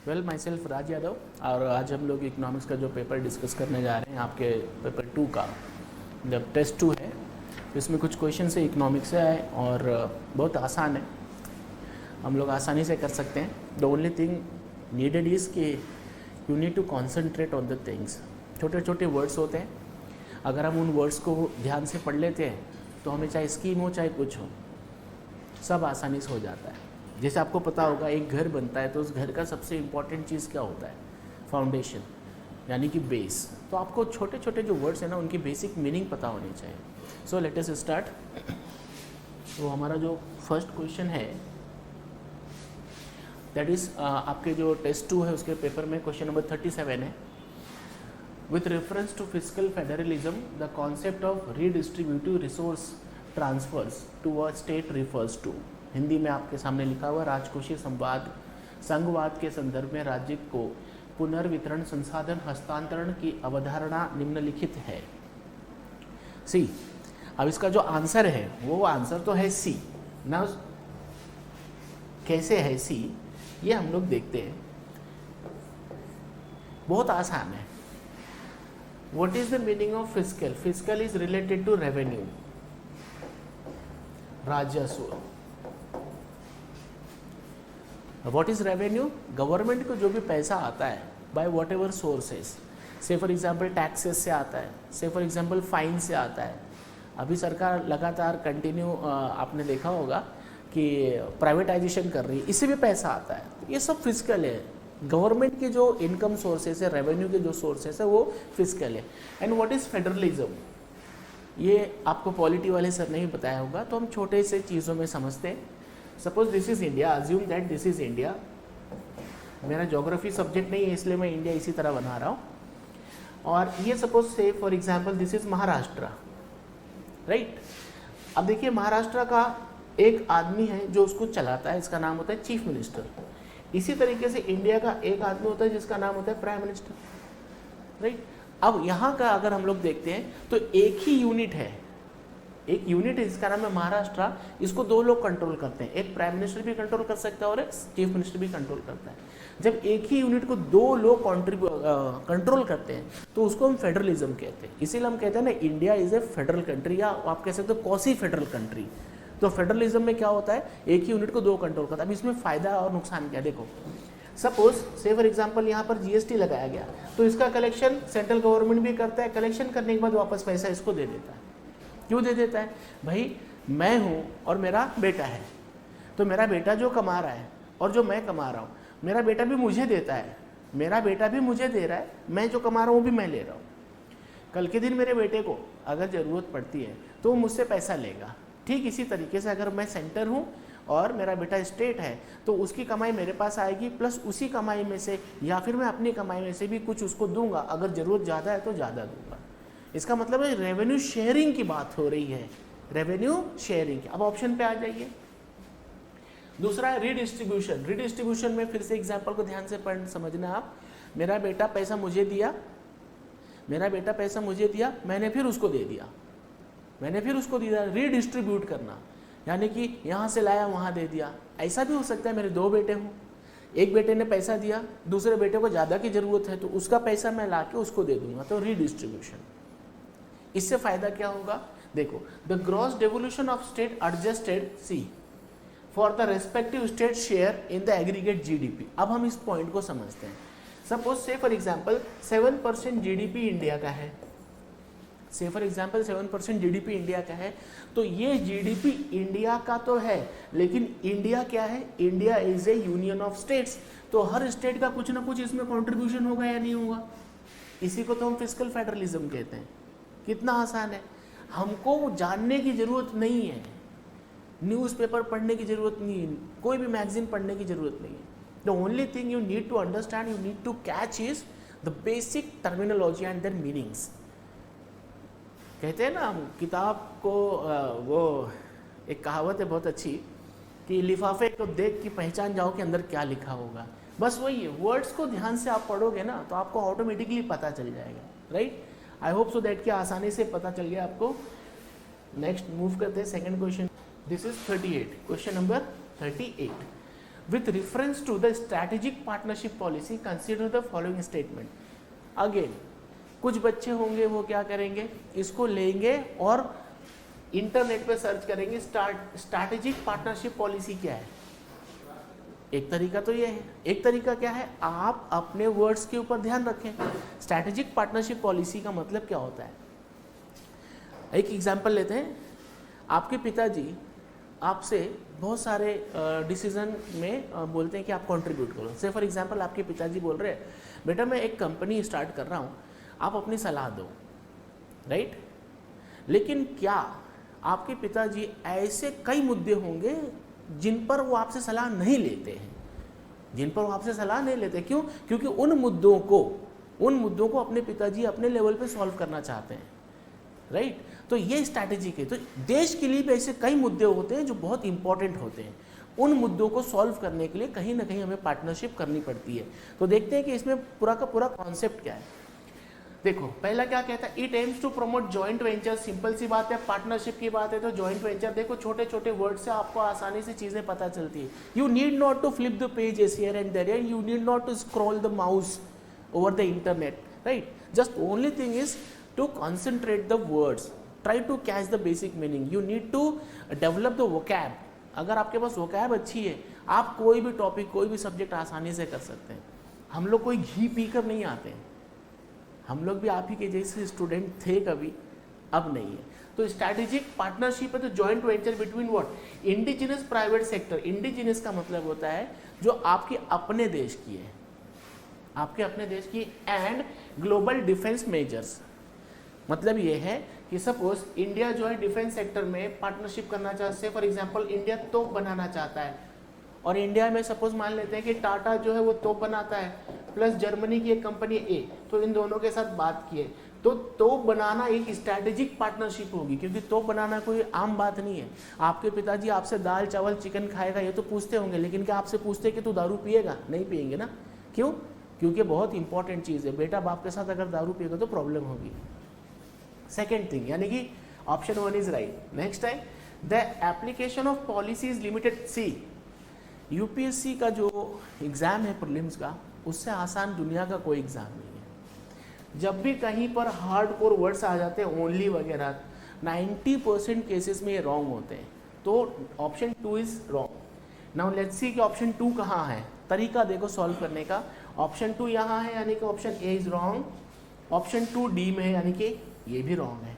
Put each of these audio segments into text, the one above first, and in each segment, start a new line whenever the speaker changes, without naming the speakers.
Well my self राज यादव, और आज हम लोग इकोनॉमिक्स का जो पेपर डिस्कस करने जा रहे हैं आपके पेपर 2 का, जब टेस्ट 2 है तो इसमें कुछ क्वेश्चन से इकोनॉमिक्स से आए और बहुत आसान है, हम लोग आसानी से कर सकते हैं। The only thing needed is कि you need to concentrate on the things. छोटे छोटे वर्ड्स होते हैं, अगर हम उन वर्ड्स को ध्यान से पढ़ लेते हैं तो हमें चाहे स्कीम हो चाहे कुछ हो, सब आसानी से हो जाता है। जैसे आपको पता होगा एक घर बनता है तो उस घर का सबसे इम्पॉर्टेंट चीज़ क्या होता है? फाउंडेशन, यानी कि बेस। तो आपको छोटे छोटे जो वर्ड्स हैं ना उनकी बेसिक मीनिंग पता होनी चाहिए। So let us start. तो हमारा जो फर्स्ट क्वेश्चन है दैट इज़ आपके जो टेस्ट 2 है उसके पेपर में क्वेश्चन नंबर 37 है। With reference to physical federalism the concept of redistributive resource transfers to a state refers to. Hindi में आपके सामने लिखा हुआ राजकोषीय संघवाद के संदर्भ में राज्य को पुनर्वितरण संसाधन हस्तांतरण की अवधारणा निम्नलिखित है। सी, अब इसका जो आंसर है वो आंसर तो है सी ना। कैसे है सी ये हम लोग देखते हैं, बहुत आसान है। What is the meaning of fiscal? Fiscal is related to revenue, राजस्व। What is revenue? गवर्नमेंट को जो भी पैसा आता है बाय वॉट एवर सोर्सेज, से फॉर एग्जाम्पल टैक्सेस से आता है, से फॉर एग्जाम्पल फाइन से आता है। अभी सरकार लगातार कंटिन्यू आपने देखा होगा कि प्राइवेटाइजेशन कर रही है, इससे भी पैसा आता है। ये सब फिजिकल है। गवर्नमेंट के जो इनकम सोर्सेस है, रेवेन्यू के जो सोर्सेस है वो फिजिकल है। And what is federalism? ये आपको पॉलिटी वाले सर नहीं बताया होगा, तो हम छोटे से चीज़ों में समझते हैं। Suppose this is India, assume that this is India. मेरा ज्योग्राफी सब्जेक्ट नहीं है इसलिए मैं इंडिया इसी तरह बना रहा हूँ। और ये सपोज से for example this is Maharashtra, right. अब देखिए महाराष्ट्र का एक आदमी है जो उसको चलाता है, इसका नाम होता है चीफ मिनिस्टर। इसी तरीके से इंडिया का एक आदमी होता है जिसका नाम होता है प्राइम मिनिस्टर, राइट। अब यहाँ का अगर हम लोग देखते हैं तो एक ही यूनिट है, एक यूनिट है जिसका नाम है महाराष्ट्र। इसको दो लोग कंट्रोल करते हैं, एक प्राइम मिनिस्टर भी कंट्रोल कर सकता है और एक चीफ मिनिस्टर भी कंट्रोल करता है। जब एक ही यूनिट को दो लोग कंट्रोल करते हैं तो उसको हम फेडरलिज्म कहते हैं। इसीलिए हम कहते हैं ना India is a federal country, या आप कह सकते हो क्वासी फेडरल कंट्री। तो फेडरलिज्म में क्या होता है? एक ही यूनिट को दो कंट्रोल करता है। अब इसमें फायदा और नुकसान क्या? देखो, सपोज से फॉर एग्जाम्पल यहाँ पर जीएसटी लगाया गया तो इसका कलेक्शन सेंट्रल गवर्नमेंट भी करता है। कलेक्शन करने के बाद वापस पैसा इसको दे देता है। क्यों दे देता है? भाई मैं हूँ और मेरा बेटा है, तो मेरा बेटा जो कमा रहा है और जो मैं कमा रहा हूँ, मेरा बेटा भी मुझे देता है, मेरा बेटा भी मुझे दे रहा है, मैं जो कमा रहा हूँ वो भी मैं ले रहा हूँ। कल के दिन मेरे बेटे को अगर ज़रूरत पड़ती है तो वो मुझसे पैसा लेगा। ठीक इसी तरीके से अगर मैं सेंटर हूँ और मेरा बेटा स्टेट है तो उसकी कमाई मेरे पास आएगी, प्लस उसी कमाई में से या फिर मैं अपनी कमाई में से भी कुछ उसको दूंगा। अगर ज़रूरत ज़्यादा है तो ज़्यादा दूंगा। इसका मतलब है रेवेन्यू शेयरिंग की बात हो रही है, रेवेन्यू शेयरिंग। अब ऑप्शन पे आ जाइए। दूसरा है रीडिस्ट्रीब्यूशन। रीडिस्ट्रीब्यूशन में फिर से एग्जांपल को ध्यान से पढ़ समझना आप। मेरा बेटा पैसा मुझे दिया, मैंने फिर उसको दे दिया, रीडिस्ट्रीब्यूट करना, यानी कि यहाँ से लाया वहाँ दे दिया। ऐसा भी हो सकता है मेरे दो बेटे हों, एक बेटे ने पैसा दिया, दूसरे बेटे को ज़्यादा की ज़रूरत है तो उसका पैसा मैं ला के उसको दे दूंगा, तो रीडिस्ट्रीब्यूशन। इससे फायदा क्या होगा? देखो, the gross devolution of state adjusted C for the respective state share in the aggregate GDP. अब हम इस पॉइंट को समझते हैं। सपोज से फॉर एग्जांपल 7% जीडीपी इंडिया का है, से फॉर एग्जांपल 7% जीडीपी इंडिया का है, तो ये जीडीपी इंडिया का तो है, लेकिन इंडिया क्या है? India is A union of states. तो हर स्टेट का कुछ ना कुछ इसमें कंट्रीब्यूशन होगा या नहीं होगा? इसी को तो हम फिजिकल फेडरलिज्म कहते हैं। कितना आसान है, हमको जानने की जरूरत नहीं है, न्यूज़पेपर पढ़ने की जरूरत नहीं है, कोई भी मैगजीन पढ़ने की जरूरत नहीं है। The only thing you need to understand, you need to catch is the basic terminology and their meanings. कहते हैं ना हम किताब को वो एक कहावत है बहुत अच्छी कि लिफाफे को देख के पहचान जाओ कि अंदर क्या लिखा होगा। बस वही है, वर्ड्स को ध्यान से आप पढ़ोगे ना तो आपको ऑटोमेटिकली पता चल जाएगा, right. I hope so that कि आसानी से पता चल गया आपको। नेक्स्ट मूव करते हैं second question. This is 38, question number 38। with reference to the strategic partnership policy consider the following statement. Again, कुछ बच्चे होंगे वो क्या करेंगे, इसको लेंगे और इंटरनेट पे सर्च करेंगे स्ट्रैटेजिक पार्टनरशिप पॉलिसी क्या है. एक तरीका तो ये है, एक तरीका क्या है, आप अपने वर्ड्स के ऊपर ध्यान रखें. स्ट्रैटेजिक पार्टनरशिप पॉलिसी का मतलब क्या होता है. एक एग्जांपल लेते हैं. आपके पिताजी आपसे बहुत सारे डिसीजन में बोलते हैं कि आप कंट्रीब्यूट करो. से फॉर एग्जांपल आपके पिताजी बोल रहे हैं बेटा मैं एक कंपनी स्टार्ट कर रहा हूँ, आप अपनी सलाह दो, राइट. लेकिन क्या आपके पिताजी ऐसे कई मुद्दे होंगे जिन पर वो आपसे सलाह नहीं लेते हैं, जिन पर वो आपसे सलाह नहीं लेते. क्यों? क्योंकि उन मुद्दों को अपने पिताजी अपने लेवल पे सॉल्व करना चाहते हैं, राइट. तो ये स्ट्रैटेजिक है. तो देश के लिए भी ऐसे कई मुद्दे होते हैं जो बहुत इंपॉर्टेंट होते हैं. उन मुद्दों को सॉल्व करने के लिए कहीं ना कहीं हमें पार्टनरशिप करनी पड़ती है. तो देखते हैं कि इसमें पूरा का पूरा कॉन्सेप्ट क्या है. देखो पहला क्या कहता है, it aims to promote joint venture. Simple सी बात है, पार्टनरशिप की बात है तो जॉइंट वेंचर. देखो छोटे छोटे वर्ड से आपको आसानी से चीजें पता चलती है. You need not to flip the pages here and there, you need not to scroll the mouse over the internet, right. Just only thing is to concentrate the words, try to catch the basic meaning. You need to develop the vocab. अगर आपके पास vocab अच्छी है, आप कोई भी topic कोई भी subject आसानी से कर सकते हैं. हम लोग कोई घी पी कर नहीं आते हैं, हम लोग भी आप ही के जैसे स्टूडेंट थे कभी, अब नहीं है. तो स्ट्रैटेजिक पार्टनरशिप है तो joint venture between what, indigenous private sector. Indigenous का मतलब होता है जो आपके अपने देश की है, आपके अपने देश की, एंड ग्लोबल डिफेंस मेजर्स. मतलब ये है कि सपोज इंडिया जो है डिफेंस सेक्टर में पार्टनरशिप करना चाहता है. फॉर एग्जांपल इंडिया तोप बनाना चाहता है और इंडिया में सपोज मान लेते हैं कि टाटा जो है वो तोप बनाता है प्लस जर्मनी की एक कंपनी ए, तो इन दोनों के साथ बात किए तो तोप बनाना एक स्ट्रैटेजिक पार्टनरशिप होगी. क्योंकि तोप बनाना कोई आम बात नहीं है. आपके पिताजी आपसे दाल चावल चिकन खाएगा ये तो पूछते होंगे, लेकिन क्या आपसे पूछते कि तू दारू पिएगा? नहीं पिएंगे ना. क्यों? क्योंकि बहुत इंपॉर्टेंट चीज़ है. बेटा बाप के साथ अगर दारू पिएगा तो प्रॉब्लम होगी. सेकेंड थिंग, यानी कि ऑप्शन 1 इज राइट. नेक्स्ट है the application of policy is limited. See UPSC का जो एग्ज़ाम है प्रीलिम्स का, उससे आसान दुनिया का कोई एग्ज़ाम नहीं है. जब भी कहीं पर हार्ड कोर वर्ड्स आ जाते हैं ओनली वगैरह, 90% केसेस में ये रॉन्ग होते हैं. तो option 2 is wrong. Now let's see कि ऑप्शन 2 कहाँ है. तरीका देखो सॉल्व करने का. ऑप्शन 2 यहाँ है यानी कि option A is wrong. Option 2 D में है यानी कि ये भी रॉन्ग है.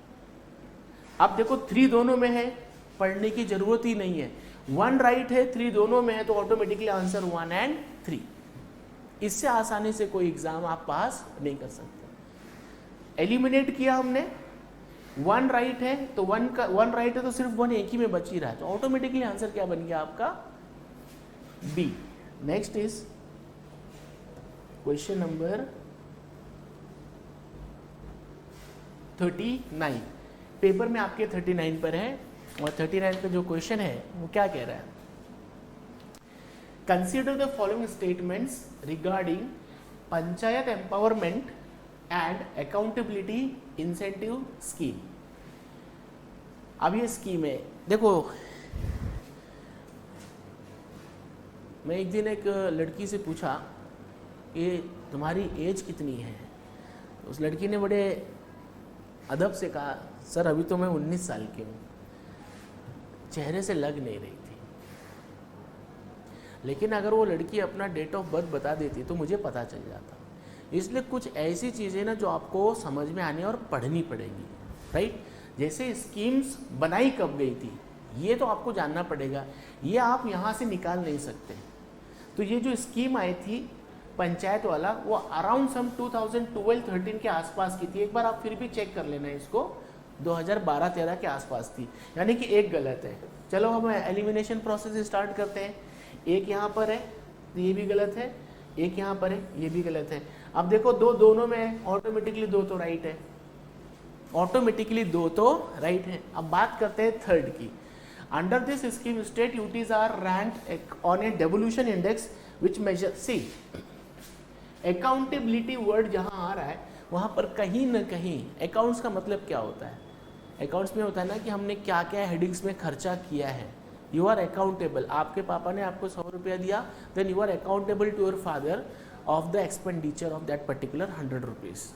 अब देखो 3 दोनों में है, पढ़ने की जरूरत ही नहीं है. 1 राइट है, 3 दोनों में है, तो ऑटोमेटिकली आंसर 1 एंड 3. इससे आसानी से कोई एग्जाम आप पास नहीं कर सकते. एलिमिनेट किया हमने. 1 राइट है तो 1 राइट है तो सिर्फ 1 एक ही में बच ही रहा है, तो ऑटोमेटिकली आंसर क्या बन गया आपका? B. Next is question number 39. Paper में आपके 39 पर है और 39 पे जो क्वेश्चन है वो क्या कह रहा है. Consider the following statements regarding panchayat empowerment and accountability incentive scheme. अब ये स्कीम है, देखो मैं एक दिन एक लड़की से पूछा कि तुम्हारी एज कितनी है. उस लड़की ने बड़े अदब से कहा सर अभी तो मैं 19 साल की हूँ. चेहरे से लग नहीं रही थी, लेकिन अगर वो लड़की अपना डेट ऑफ बर्थ बता देती तो मुझे पता चल जाता. इसलिए कुछ ऐसी चीज़ें ना जो आपको समझ में आनी और पढ़नी पड़ेगी, राइट. जैसे स्कीम्स बनाई कब गई थी ये तो आपको जानना पड़ेगा, ये आप यहाँ से निकाल नहीं सकते. तो ये जो स्कीम आई थी पंचायत वाला वो अराउंड सम 2012-13 के आसपास की थी. एक बार आप फिर भी चेक कर लेना इसको, 2012-13 के आसपास थी, यानी कि एक गलत है. चलो हम एलिमिनेशन प्रोसेस स्टार्ट करते हैं. एक यहाँ पर है तो ये भी गलत है, एक यहाँ पर है ये भी गलत है. अब देखो दोनों में ऑटोमेटिकली 2 तो राइट है, ऑटोमेटिकली 2 तो राइट है. अब बात करते हैं थर्ड की. Under this scheme state UTs are ranked on a devolution index which measure. See accountability word जहाँ आ रहा है वहाँ पर कहीं ना कहीं अकाउंट्स का मतलब क्या होता है. अकाउंट्स में होता है ना कि हमने क्या क्या हेडिंग्स में खर्चा किया है, यू आर अकाउंटेबल, आपके पापा ने आपको 100 रुपया दिया, then you are accountable to your father of the expenditure of that particular 100 rupees.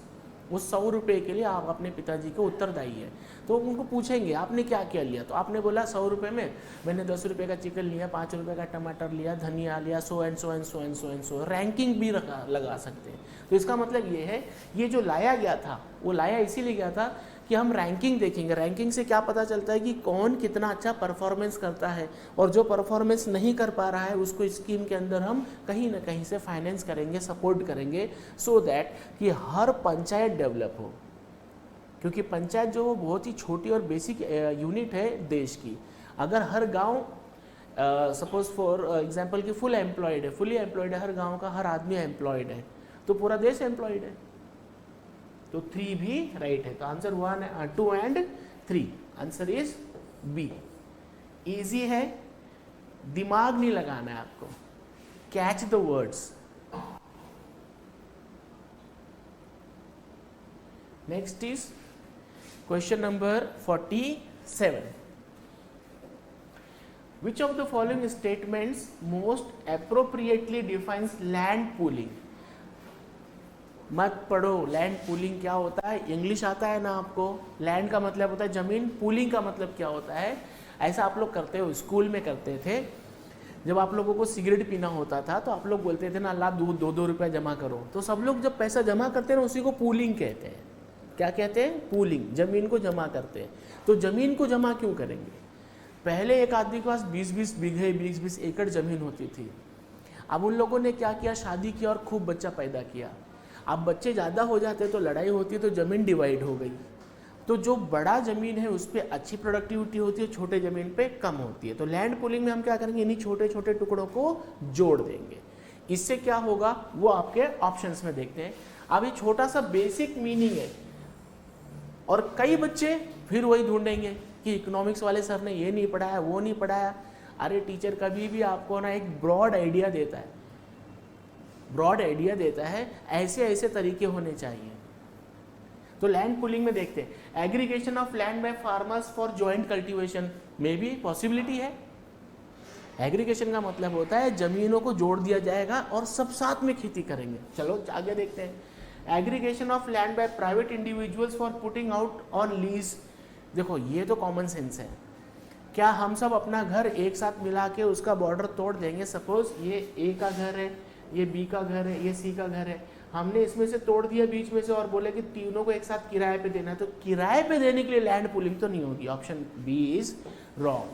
उस 100 रुपये के लिए आप अपने पिताजी के उत्तरदायी है। तो उनको पूछेंगे आपने क्या क्या लिया, तो आपने बोला 100 रुपये में मैंने 10 रुपये का चिकन लिया, 5 रुपये का टमाटर लिया, धनिया लिया, so and so and so and so and so, ranking भी लगा सकते हैं। तो इसका मतलब ये है, ये जो लाया गया था वो लाया इसीलिए गया था कि हम रैंकिंग देखेंगे। रैंकिंग से क्या पता चलता है कि कौन कितना अच्छा परफॉर्मेंस करता है, और जो परफॉर्मेंस नहीं कर पा रहा है उसको स्कीम के अंदर हम कहीं ना कहीं से फाइनेंस करेंगे, सपोर्ट करेंगे, सो दैट कि हर पंचायत डेवलप हो। क्योंकि पंचायत जो वो बहुत ही छोटी और बेसिक यूनिट है देश की। अगर हर गांव सपोज फॉर एग्जांपल कि फुली एम्प्लॉयड है, हर गांव का हर आदमी एम्प्लॉयड है, तो पूरा देश एम्प्लॉयड है। तो 3 भी राइट है। तो answer 1, 2 and 3, answer is B. Easy है, दिमाग नहीं लगाना है आपको, catch the words. Next is question number 47। Which of the following statements most appropriately defines land pooling? मत पढ़ो, लैंड पूलिंग क्या होता है, इंग्लिश आता है ना आपको। लैंड का मतलब होता है जमीन, पूलिंग का मतलब क्या होता है। ऐसा आप लोग करते हो, स्कूल में करते थे, जब आप लोगों को सिगरेट पीना होता था तो आप लोग बोलते थे ना ला 2 रुपया जमा करो, तो सब लोग जब पैसा जमा करते हैं ना उसी को पूलिंग कहते हैं। क्या कहते हैं? पूलिंग, जमीन को जमा करते हैं। तो जमीन को जमा क्यों करेंगे? पहले एक आदमी के पास 20-20 बीघे 20-20 एकड़ जमीन होती थी। अब उन लोगों ने क्या किया, शादी किया और खूब बच्चा पैदा किया। अब बच्चे ज़्यादा हो जाते तो लड़ाई होती है, तो ज़मीन डिवाइड हो गई। तो जो बड़ा ज़मीन है उस पर अच्छी प्रोडक्टिविटी होती है, छोटे ज़मीन पे कम होती है। तो लैंड पूलिंग में हम क्या करेंगे, इन्हीं छोटे छोटे टुकड़ों को जोड़ देंगे। इससे क्या होगा वो आपके ऑप्शंस में देखते हैं। अभी छोटा सा बेसिक मीनिंग है, और कई बच्चे फिर वही ढूंढेंगे कि इकोनॉमिक्स वाले सर ने ये नहीं पढ़ाया, वो नहीं पढ़ाया। अरे टीचर कभी भी आपको ना एक ब्रॉड आइडिया देता है, ऐसे ऐसे तरीके होने चाहिए। तो लैंड पूलिंग में देखते हैं, aggregation of land by farmers for joint cultivation में भी पॉसिबिलिटी है। एग्रीगेशन का मतलब होता है जमीनों को जोड़ दिया जाएगा और सब साथ में खेती करेंगे। चलो आगे देखते हैं। Aggregation of land by private individuals for putting out on lease. देखो ये तो कॉमन सेंस है। क्या हम सब अपना घर एक साथ मिला के उसका बॉर्डर तोड़ देंगे? सपोज ये ए का घर है, ये बी का घर है, ये सी का घर है, हमने इसमें से तोड़ दिया बीच में से और बोले कि तीनों को एक साथ किराए पे देना है, तो किराए पे देने के लिए लैंड पूलिंग तो नहीं होगी। Option B is wrong.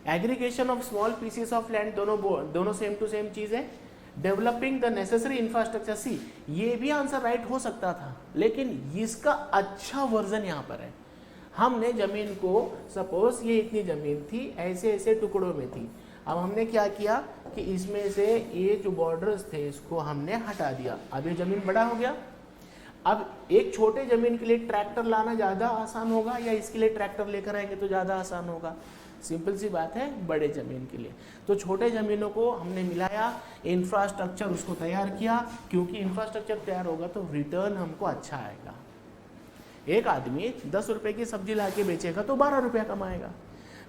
Aggregation of small pieces of land, दोनों सेम टू सेम चीज है। Developing the necessary infrastructure, see ये भी आंसर राइट हो सकता था, लेकिन इसका अच्छा वर्जन यहाँ पर है। हमने जमीन को, सपोज ये इतनी जमीन थी, ऐसे ऐसे टुकड़ों में थी, अब हमने क्या किया कि इसमें से ये जो बॉर्डर्स थे इसको हमने हटा दिया। अब ये जमीन बड़ा हो गया। अब एक छोटे जमीन के लिए ट्रैक्टर लाना ज़्यादा आसान होगा या इसके लिए ट्रैक्टर लेकर आएंगे तो ज़्यादा आसान होगा? सिंपल सी बात है, बड़े ज़मीन के लिए। तो छोटे ज़मीनों को हमने मिलाया, इंफ्रास्ट्रक्चर उसको तैयार किया, क्योंकि इंफ्रास्ट्रक्चर तैयार होगा तो रिटर्न हमको अच्छा आएगा। एक आदमी 10 रुपये की सब्जी ला के बेचेगा तो 12 रुपया कमाएगा,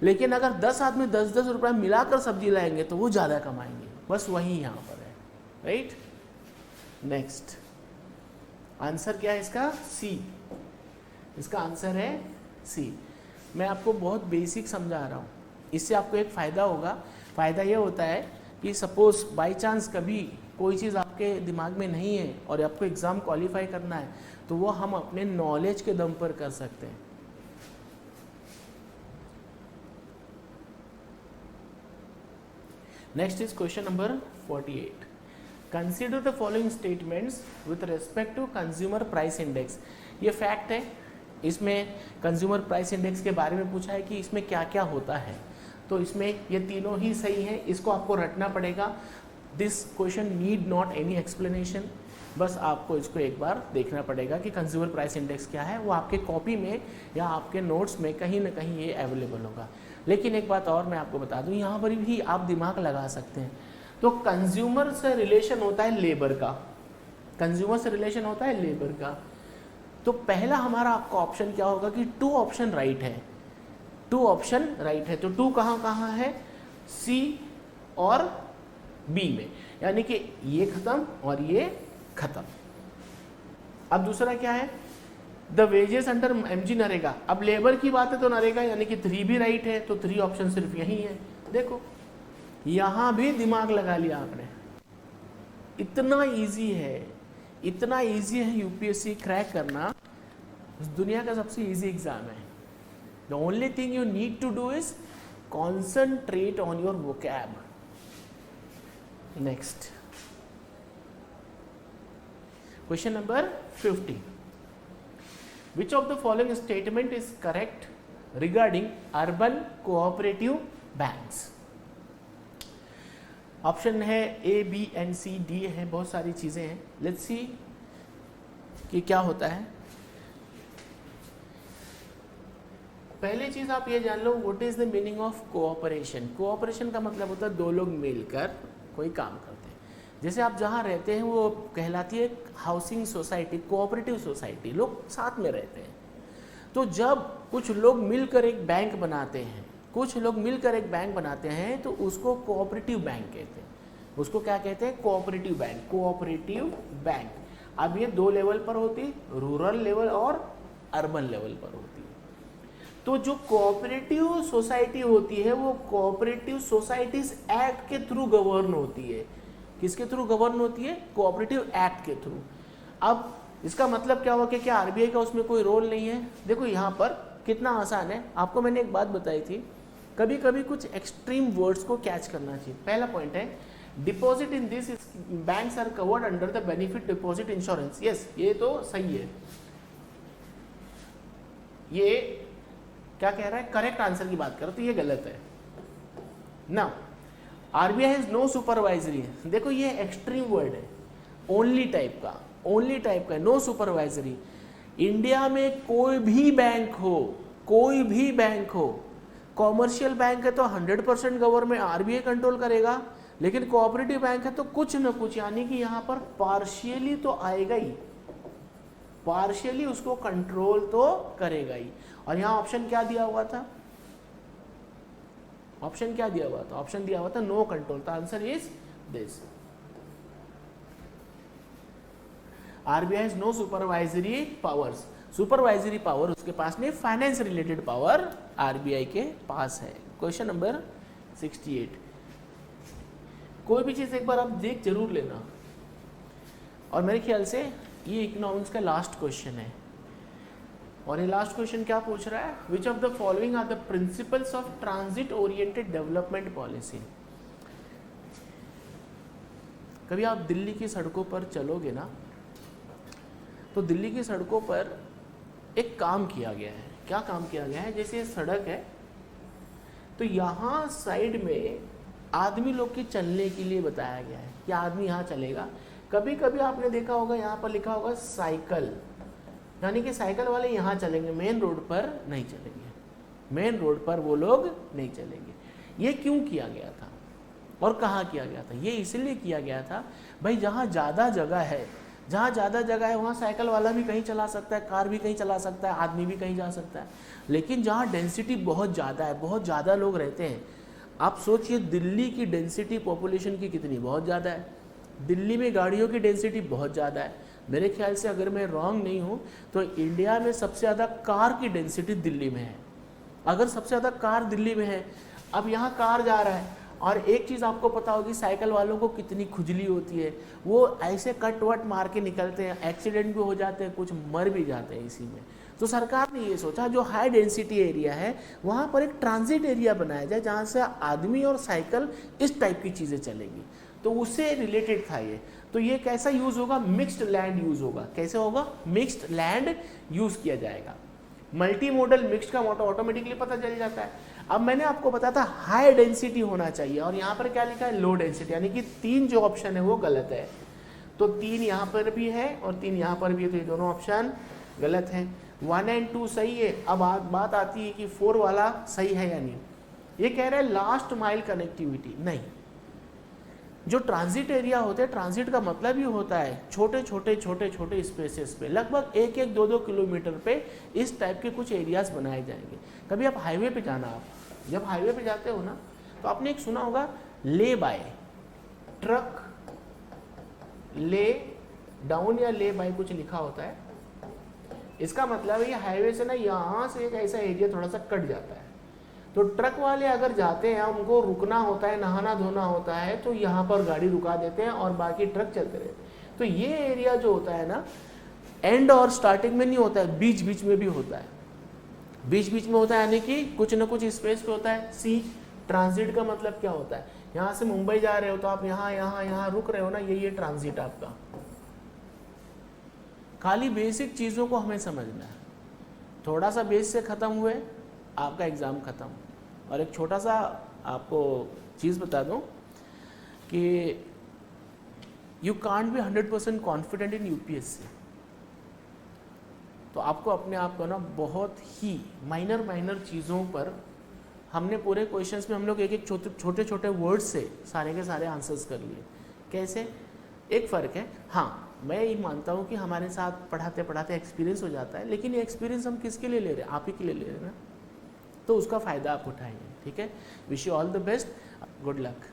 लेकिन अगर 10 आदमी 10-10 रुपया मिलाकर सब्जी लाएंगे तो वो ज़्यादा कमाएंगे। बस वही यहाँ पर है, राइट। नेक्स्ट आंसर क्या है इसका? सी। इसका आंसर है सी। मैं आपको बहुत बेसिक समझा रहा हूँ, इससे आपको एक फ़ायदा होगा। फ़ायदा ये होता है कि सपोज बाय चांस कभी कोई चीज़ आपके दिमाग में नहीं है और आपको एग्ज़ाम क्वालिफाई करना है, तो वो हम अपने नॉलेज के दम पर कर सकते हैं। Next is question number 48। Consider the following statements with respect to consumer price index. ये फैक्ट है, इसमें कंज्यूमर प्राइस इंडेक्स के बारे में पूछा है कि इसमें क्या क्या होता है। तो इसमें ये तीनों ही सही हैं, इसको आपको रटना पड़ेगा। This question need not any explanation, बस आपको इसको एक बार देखना पड़ेगा कि कंज्यूमर प्राइस इंडेक्स क्या है। वो आपके कॉपी में या आपके नोट्स में कहीं ना कहीं ये अवेलेबल होगा। लेकिन एक बात और मैं आपको बता दूं, यहाँ पर भी आप दिमाग लगा सकते हैं। तो कंज्यूमर से रिलेशन होता है लेबर का, कंज्यूमर से रिलेशन होता है लेबर का। तो पहला हमारा आपका ऑप्शन क्या होगा कि 2 ऑप्शन राइट है। 2 ऑप्शन राइट है, तो 2 कहाँ कहाँ है, सी और बी में, यानी कि ये खत्म और ये खत्म। अब दूसरा क्या है, the wages under MG NREGA. अब लेबर की बात है तो नरेगा यानी कि 3 भी राइट है, तो 3 ऑप्शन सिर्फ यही है। देखो यहां भी दिमाग लगा लिया आपने, इतना इजी है, इतना इजी है यूपीएससी क्रैक करना, दुनिया का सबसे इजी एग्जाम है। The only thing you need to do is concentrate on your vocab. Next question number 50, which of the following statement is correct regarding urban cooperative banks? Option है ए, B and C, D है, बहुत सारी चीजें हैं। Let's see कि क्या होता है। पहली चीज आप ये जान लो, what is the meaning of cooperation. Cooperation का मतलब होता है 2 लोग मिलकर कोई काम करते हैं। जैसे आप जहाँ रहते हैं वो कहलाती है हाउसिंग सोसाइटी, कोऑपरेटिव सोसाइटी, लोग साथ में रहते हैं। तो जब कुछ लोग मिलकर एक बैंक बनाते हैं, कुछ लोग मिलकर एक बैंक बनाते हैं तो उसको कोऑपरेटिव बैंक कहते हैं। उसको क्या कहते हैं, कोऑपरेटिव बैंक, कोऑपरेटिव बैंक। अब ये 2 लेवल पर होती है, रूरल लेवल और अर्बन लेवल पर होती है। तो जो कोऑपरेटिव सोसाइटी होती है वो कोऑपरेटिव सोसाइटीज एक्ट के थ्रू गवर्न होती है। किसके थ्रू गवर्न होती है, कोऑपरेटिव एक्ट के थ्रू। अब इसका मतलब क्या हुआ कि क्या आरबीआई का उसमें कोई रोल नहीं है। देखो यहाँ पर कितना आसान है, आपको मैंने एक बात बताई थी, कभी कभी कुछ एक्सट्रीम वर्ड्स को कैच करना चाहिए। पहला पॉइंट है deposit in this banks are covered under the benefit deposit insurance. Yes, ये तो सही है। ये क्या कह रहा है, करेक्ट आंसर की बात करो तो ये गलत है ना। आरबीआई हैज नो सुपरवाइजरी, देखो ये एक्सट्रीम वर्ड है, ओनली टाइप का, ओनली टाइप का, नो सुपरवाइजरी। इंडिया में कोई भी बैंक हो, कोई भी बैंक हो, कॉमर्शियल बैंक है तो 100% गवर्नमेंट आरबीआई कंट्रोल करेगा, लेकिन कोऑपरेटिव बैंक है तो कुछ न कुछ, यानी कि यहाँ पर पार्शियली तो आएगा ही, पार्शियली उसको कंट्रोल तो करेगा ही। और यहाँ ऑप्शन क्या दिया हुआ था, ऑप्शन क्या दिया हुआ था, ऑप्शन दिया हुआ था नो कंट्रोल। तो answer is this, RBI has no supervisory powers. Supervisory power उसके पास नहीं, फाइनेंस रिलेटेड पावर आरबीआई के पास है। क्वेश्चन नंबर 68, कोई भी चीज एक बार आप देख जरूर लेना। और मेरे ख्याल से ये इकोनॉमिक्स का लास्ट क्वेश्चन है। और ये लास्ट क्वेश्चन क्या पूछ रहा है, which of the following are the principles of transit oriented development policy. कभी आप दिल्ली की सड़कों पर चलोगे ना, तो दिल्ली की सड़कों पर एक काम किया गया है। क्या काम किया गया है, जैसे सड़क है तो यहाँ साइड में आदमी लोग के चलने के लिए बताया गया है कि आदमी यहाँ चलेगा। कभी कभी आपने देखा होगा यहाँ पर लिखा होगा साइकिल, यानी कि साइकिल वाले यहाँ चलेंगे, मेन रोड पर नहीं चलेंगे, मेन रोड पर वो लोग नहीं चलेंगे। ये क्यों किया गया था और कहाँ किया गया था, ये इसलिए किया गया था भाई जहाँ ज़्यादा जगह है, जहाँ ज़्यादा जगह है वहाँ साइकिल वाला भी कहीं चला सकता है, कार भी कहीं चला सकता है, आदमी भी कहीं जा सकता है। लेकिन जहाँ डेंसिटी बहुत ज़्यादा है, बहुत ज़्यादा लोग रहते हैं, आप सोचिए दिल्ली की डेंसिटी पॉपुलेशन की कितनी, बहुत ज़्यादा है। दिल्ली में गाड़ियों की डेंसिटी बहुत ज़्यादा है। मेरे ख्याल से अगर मैं रॉन्ग नहीं हूँ तो इंडिया में सबसे ज़्यादा कार की डेंसिटी दिल्ली में है। अगर सबसे ज़्यादा कार दिल्ली में है, अब यहाँ कार जा रहा है, और एक चीज़ आपको पता होगी साइकिल वालों को कितनी खुजली होती है, वो ऐसे कट वट मार के निकलते हैं, एक्सीडेंट भी हो जाते हैं, कुछ मर भी जाते हैं इसी में। तो सरकार ने ये सोचा जो हाई डेंसिटी एरिया है वहाँ पर एक ट्रांजिट एरिया बनाया जाए जहाँ से आदमी और साइकिल इस टाइप की चीज़ें चलेंगी, तो उससे रिलेटेड था ये। तो ये कैसा यूज़ होगा, मिक्स्ड लैंड यूज़ होगा। कैसे होगा, मिक्स्ड लैंड यूज़ किया जाएगा। मल्टी मॉडल मिक्स्ड का मोटो ऑटोमेटिकली पता चल जाता है। अब मैंने आपको बताया था हाई डेंसिटी होना चाहिए, और यहाँ पर क्या लिखा है, लो डेंसिटी, यानी कि 3 जो ऑप्शन है वो गलत है। तो 3 यहाँ पर भी है और 3 यहाँ पर भी है, तो ये दोनों ऑप्शन गलत हैं। 1 और 2 सही है। अब बात आती है कि 4 वाला सही है या नहीं। ये कह रहा है लास्ट माइल कनेक्टिविटी, नहीं, जो ट्रांजिट एरिया होते हैं, ट्रांजिट का मतलब ही होता है छोटे छोटे स्पेसेस पे, लगभग 1-2 किलोमीटर पे इस टाइप के कुछ एरियाज बनाए जाएंगे। कभी आप हाईवे पे जाना, आप जब हाईवे पे जाते हो ना, तो आपने एक सुना होगा ले बाय, ट्रक ले डाउन या ले बाय कुछ लिखा होता है। इसका मतलब है ये हाईवे से ना यहाँ से एक ऐसा एरिया थोड़ा सा कट जाता है, तो ट्रक वाले अगर जाते हैं, उनको रुकना होता है, नहाना धोना होता है, तो यहाँ पर गाड़ी रुका देते हैं और बाकी ट्रक चलते रहते हैं। तो ये एरिया जो होता है ना, एंड और स्टार्टिंग में नहीं होता है, बीच बीच में भी होता है। बीच बीच में होता है यानी कि कुछ ना कुछ स्पेस पे होता है। सी ट्रांजिट का मतलब क्या होता है, यहाँ से मुंबई जा रहे हो तो आप यहाँ रुक रहे हो ना, ये ट्रांजिट आपका। खाली बेसिक चीज़ों को हमें समझना है। थोड़ा सा बेस से ख़त्म हुए, आपका एग्ज़ाम ख़त्म। और एक छोटा सा आपको चीज़ बता दूं कि you can't be 100% confident in UPSC. तो आपको अपने आप को ना बहुत ही माइनर चीज़ों पर, हमने पूरे क्वेश्चंस में हम लोग एक छोटे वर्ड्स से सारे के सारे आंसर्स कर लिए। कैसे? एक फ़र्क है, हाँ मैं ये मानता हूँ कि हमारे साथ पढ़ाते पढ़ाते एक्सपीरियंस हो जाता है, लेकिन ये एक्सपीरियंस हम किसके लिए ले रहे हैं? आप ही के लिए ले रहे हैं ना, तो उसका फ़ायदा आप उठाएंगे। ठीक है, wish you all the best, good luck.